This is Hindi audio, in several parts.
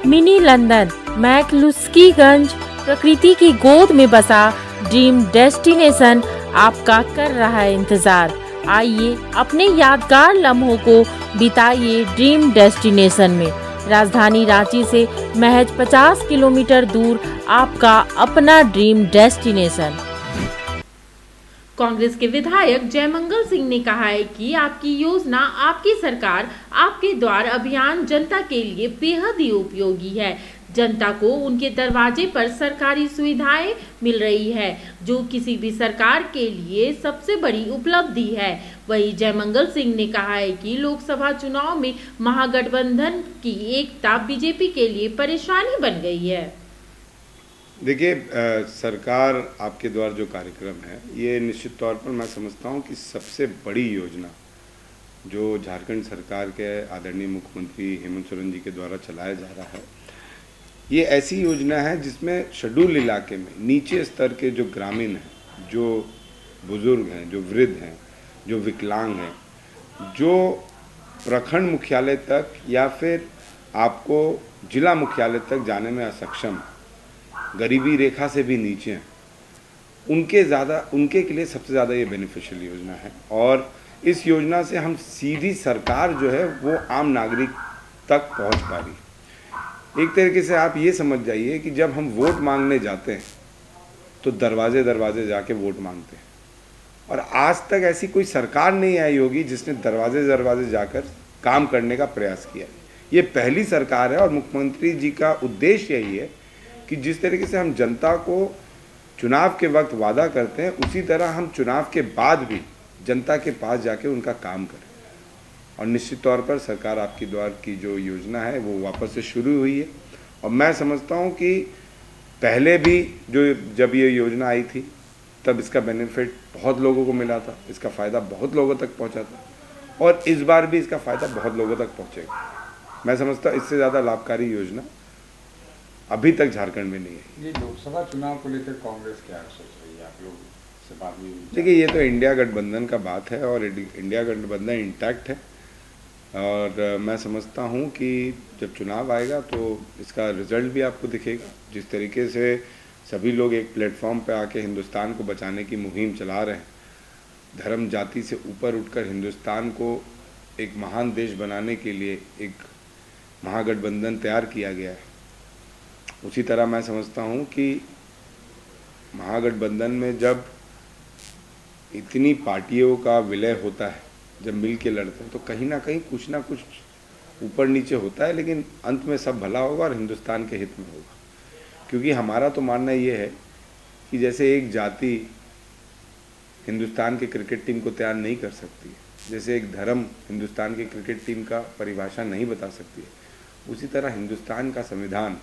मिनी लंदन मैक्लुस्कीगंज प्रकृति की गोद में बसा ड्रीम डेस्टिनेशन आपका कर रहा है इंतजार। आइए अपने यादगार लम्हों को बिताइए ड्रीम डेस्टिनेशन में। राजधानी रांची से महज 50 किलोमीटर दूर आपका अपना ड्रीम डेस्टिनेशन। कांग्रेस के विधायक जयमंगल सिंह ने कहा है कि आपकी योजना, आपकी सरकार, आपके द्वार अभियान जनता के लिए बेहद ही उपयोगी है। जनता को उनके दरवाजे पर सरकारी सुविधाएं मिल रही है, जो किसी भी सरकार के लिए सबसे बड़ी उपलब्धि है। वहीं जयमंगल सिंह ने कहा है कि लोकसभा चुनाव में महागठबंधन की एकता बीजेपी के लिए परेशानी बन गई है। देखिए, सरकार आपके द्वार जो कार्यक्रम है, ये निश्चित तौर पर मैं समझता हूँ कि सबसे बड़ी योजना जो झारखंड सरकार के आदरणीय मुख्यमंत्री हेमंत सोरेन जी के द्वारा चलाया जा रहा है, ये ऐसी योजना है जिसमें शेड्यूल इलाके में नीचे स्तर के जो ग्रामीण हैं, जो बुजुर्ग हैं, जो वृद्ध हैं, जो विकलांग हैं, जो प्रखंड मुख्यालय तक या फिर आपको जिला मुख्यालय तक जाने में असक्षम, गरीबी रेखा से भी नीचे हैं, उनके के लिए सबसे ज़्यादा ये बेनिफिशियल योजना है। और इस योजना से हम सीधी सरकार जो है वो आम नागरिक तक पहुंच पा रही है। एक तरीके से आप ये समझ जाइए कि जब हम वोट मांगने जाते हैं तो दरवाजे दरवाजे जाके वोट मांगते हैं, और आज तक ऐसी कोई सरकार नहीं आई होगी जिसने दरवाजे दरवाजे जाकर काम करने का प्रयास किया। ये पहली सरकार है और मुख्यमंत्री जी का उद्देश्य यही है कि जिस तरीके से हम जनता को चुनाव के वक्त वादा करते हैं, उसी तरह हम चुनाव के बाद भी जनता के पास जाके उनका काम करें। और निश्चित तौर पर सरकार आपकी द्वार की जो योजना है वो वापस से शुरू हुई है, और मैं समझता हूँ कि पहले भी जब ये योजना आई थी तब इसका बेनिफिट बहुत लोगों को मिला था, इसका फ़ायदा बहुत लोगों तक पहुँचा था, और इस बार भी इसका फ़ायदा बहुत लोगों तक पहुँचेगा। मैं समझता हूँ इससे ज़्यादा लाभकारी योजना अभी तक झारखंड में नहीं है। ये लोकसभा चुनाव को लेकर कांग्रेस क्या सोच रही है? आप लोग से बात नहीं हुई? देखिए, ये तो इंडिया गठबंधन का बात है और इंडिया गठबंधन इंटैक्ट है, और मैं समझता हूँ कि जब चुनाव आएगा तो इसका रिजल्ट भी आपको दिखेगा। जिस तरीके से सभी लोग एक प्लेटफॉर्म पे आके हिंदुस्तान को बचाने की मुहिम चला रहे हैं, धर्म जाति से ऊपर उठकर हिंदुस्तान को एक महान देश बनाने के लिए एक महागठबंधन तैयार किया गया है, उसी तरह मैं समझता हूँ कि महागठबंधन में जब इतनी पार्टियों का विलय होता है, जब मिल के लड़ते हैं, तो कहीं ना कुछ ऊपर नीचे होता है, लेकिन अंत में सब भला होगा और हिंदुस्तान के हित में होगा। क्योंकि हमारा तो मानना ये है कि जैसे एक जाति हिंदुस्तान के क्रिकेट टीम को तैयार नहीं कर सकती है, जैसे एक धर्म हिंदुस्तान की क्रिकेट टीम का परिभाषा नहीं बता सकती है, उसी तरह हिंदुस्तान का संविधान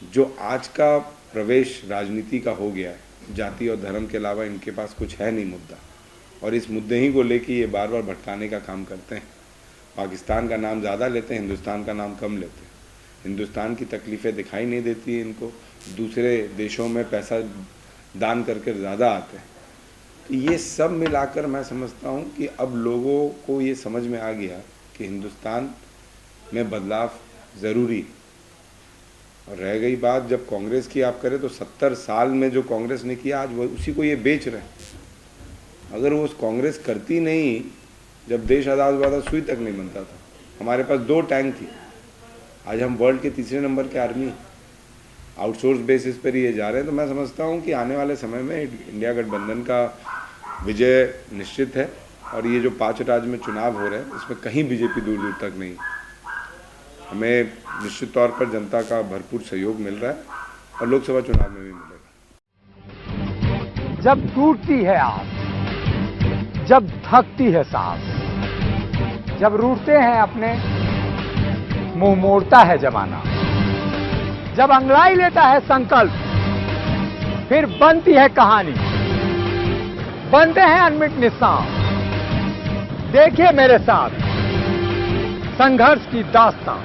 जो आज का प्रवेश राजनीति का हो गया है, जाति और धर्म के अलावा इनके पास कुछ है नहीं मुद्दा, और इस मुद्दे ही को लेके ये बार बार भटकाने का काम करते हैं। पाकिस्तान का नाम ज़्यादा लेते हैं, हिंदुस्तान का नाम कम लेते हैं। हिंदुस्तान की तकलीफ़ें दिखाई नहीं देती है इनको, दूसरे देशों में पैसा दान करके ज़्यादा आते हैं। तो ये सब मिलाकर मैं समझता हूँ कि अब लोगों को ये समझ में आ गया कि हिंदुस्तान में बदलाव ज़रूरी। और रह गई बात जब कांग्रेस की आप करें, तो 70 साल में जो कांग्रेस ने किया, आज वो उसी को ये बेच रहे हैं। अगर वो कांग्रेस करती नहीं, जब देश आज़ाद हुआ था सुई तक नहीं बनता था, हमारे पास 2 टैंक थी, आज हम वर्ल्ड के 3रे नंबर के आर्मी, आउटसोर्स बेसिस पर ये जा रहे हैं। तो मैं समझता हूँ कि आने वाले समय में इंडिया गठबंधन का विजय निश्चित है, और ये जो 5 राज्य में चुनाव हो रहे हैं, इसमें कहीं बीजेपी दूर दूर तक नहीं। हमें निश्चित तौर पर जनता का भरपूर सहयोग मिल रहा है, और लोकसभा चुनाव में भी मिलेगा। जब टूटती है आस, जब थकती है सांस, जब रूठते हैं अपने, मुंह मोड़ता है जमाना, जब अंगड़ाई लेता है संकल्प, फिर बनती है कहानी, बनते हैं अनमिट निशान। देखिए मेरे साथ संघर्ष की दास्तां।